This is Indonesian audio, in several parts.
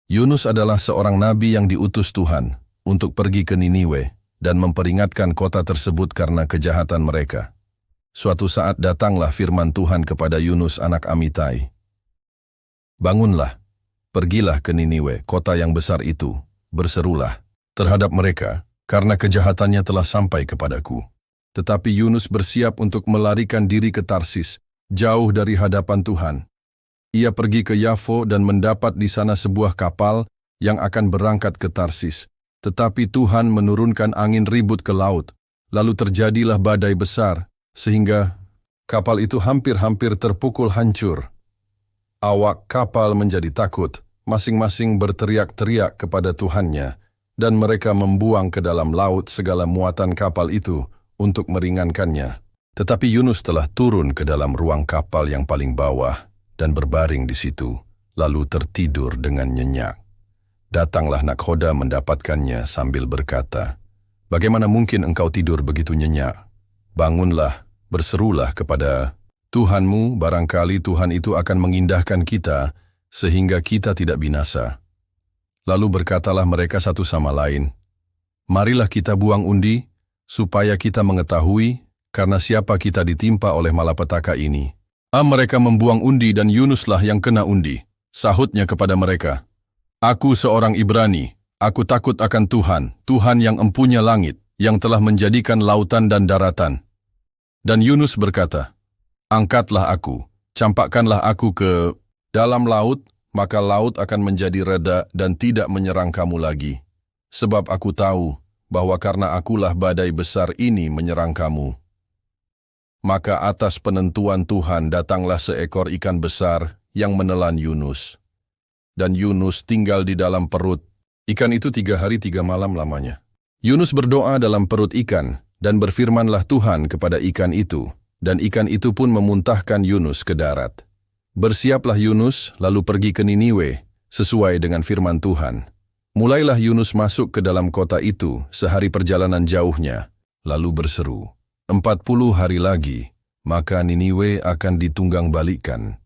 Yunus adalah seorang nabi yang diutus Tuhan untuk pergi ke Niniwe dan memperingatkan kota tersebut karena kejahatan mereka. Suatu saat datanglah firman Tuhan kepada Yunus anak Amitai. Bangunlah, pergilah ke Niniwe, kota yang besar itu, berserulah terhadap mereka, karena kejahatannya telah sampai kepadaku. Tetapi Yunus bersiap untuk melarikan diri ke Tarsis, jauh dari hadapan Tuhan. Ia pergi ke Yafo dan mendapat di sana sebuah kapal yang akan berangkat ke Tarsis. Tetapi Tuhan menurunkan angin ribut ke laut, lalu terjadilah badai besar, sehingga kapal itu hampir-hampir terpukul hancur. Awak kapal menjadi takut, masing-masing berteriak-teriak kepada Tuhannya, dan mereka membuang ke dalam laut segala muatan kapal itu untuk meringankannya. Tetapi Yunus telah turun ke dalam ruang kapal yang paling bawah dan berbaring di situ, lalu tertidur dengan nyenyak. Datanglah nakhoda mendapatkannya sambil berkata, "Bagaimana mungkin engkau tidur begitu nyenyak? Bangunlah, berserulah kepada Tuhanmu, barangkali Tuhan itu akan mengindahkan kita, sehingga kita tidak binasa." Lalu berkatalah mereka satu sama lain, "Marilah kita buang undi, supaya kita mengetahui, karena siapa kita ditimpa oleh malapetaka ini." Mereka membuang undi dan Yunuslah yang kena undi. Sahutnya kepada mereka, "Aku seorang Ibrani, aku takut akan Tuhan, Tuhan yang empunya langit, yang telah menjadikan lautan dan daratan." Dan Yunus berkata, "Angkatlah aku, campakkanlah aku ke dalam laut, maka laut akan menjadi reda dan tidak menyerang kamu lagi. Sebab aku tahu bahwa karena akulah badai besar ini menyerang kamu." Maka atas penentuan Tuhan datanglah seekor ikan besar yang menelan Yunus. Dan Yunus tinggal di dalam perut ikan itu 3 hari 3 malam lamanya. Yunus berdoa dalam perut ikan, dan berfirmanlah Tuhan kepada ikan itu, dan ikan itu pun memuntahkan Yunus ke darat. Bersiaplah Yunus, lalu pergi ke Niniwe, sesuai dengan firman Tuhan. Mulailah Yunus masuk ke dalam kota itu sehari perjalanan jauhnya, lalu berseru, 40 hari lagi, maka Niniwe akan ditunggang balikkan.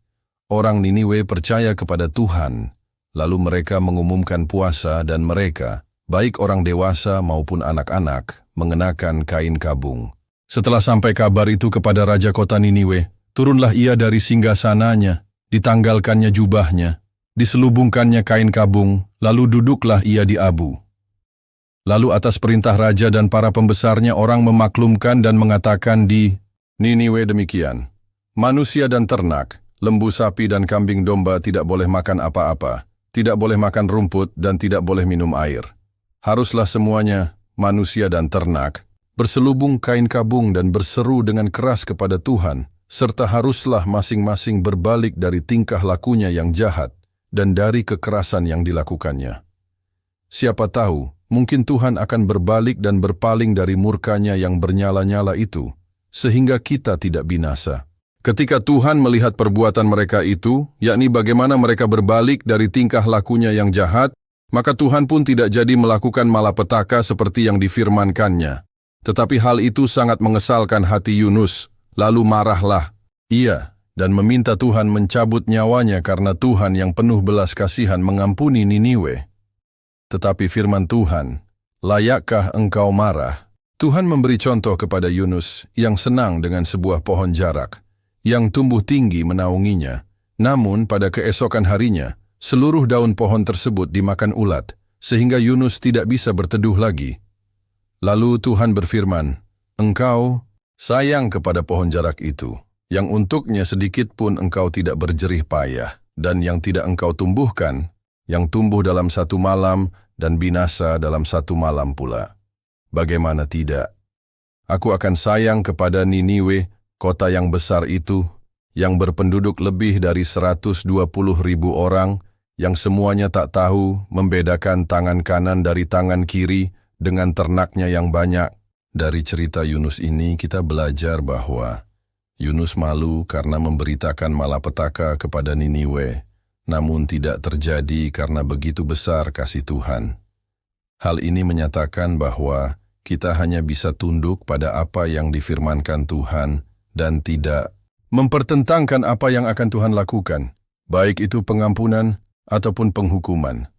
Orang Niniwe percaya kepada Tuhan, lalu mereka mengumumkan puasa dan mereka, baik orang dewasa maupun anak-anak, mengenakan kain kabung. Setelah sampai kabar itu kepada raja kota Niniwe, turunlah ia dari singgasananya, ditanggalkannya jubahnya, diselubungkannya kain kabung, lalu duduklah ia di abu. Lalu atas perintah raja dan para pembesarnya orang memaklumkan dan mengatakan di Niniwe demikian, "Manusia dan ternak, lembu sapi dan kambing domba tidak boleh makan apa-apa, tidak boleh makan rumput dan tidak boleh minum air. Haruslah semuanya, manusia dan ternak, berselubung kain kabung dan berseru dengan keras kepada Tuhan, serta haruslah masing-masing berbalik dari tingkah lakunya yang jahat dan dari kekerasan yang dilakukannya. Siapa tahu, mungkin Tuhan akan berbalik dan berpaling dari murkanya yang bernyala-nyala itu, sehingga kita tidak binasa." Ketika Tuhan melihat perbuatan mereka itu, yakni bagaimana mereka berbalik dari tingkah lakunya yang jahat, maka Tuhan pun tidak jadi melakukan malapetaka seperti yang difirmankannya. Tetapi hal itu sangat mengesalkan hati Yunus, lalu marahlah ia dan meminta Tuhan mencabut nyawanya karena Tuhan yang penuh belas kasihan mengampuni Niniwe. Tetapi firman Tuhan, "Layakkah engkau marah?" Tuhan memberi contoh kepada Yunus yang senang dengan sebuah pohon jarak, yang tumbuh tinggi menaunginya. Namun pada keesokan harinya, seluruh daun pohon tersebut dimakan ulat, sehingga Yunus tidak bisa berteduh lagi. Lalu Tuhan berfirman, "Engkau sayang kepada pohon jarak itu, yang untuknya sedikit pun engkau tidak berjerih payah, dan yang tidak engkau tumbuhkan, yang tumbuh dalam 1 malam dan binasa dalam 1 malam pula. Bagaimana tidak? Aku akan sayang kepada Niniwe, kota yang besar itu, yang berpenduduk lebih dari 120.000 orang, yang semuanya tak tahu membedakan tangan kanan dari tangan kiri dengan ternaknya yang banyak." Dari cerita Yunus ini kita belajar bahwa Yunus malu karena memberitakan malapetaka kepada Niniwe, namun tidak terjadi karena begitu besar kasih Tuhan. Hal ini menyatakan bahwa kita hanya bisa tunduk pada apa yang difirmankan Tuhan dan tidak mempertentangkan apa yang akan Tuhan lakukan, baik itu pengampunan ataupun penghukuman.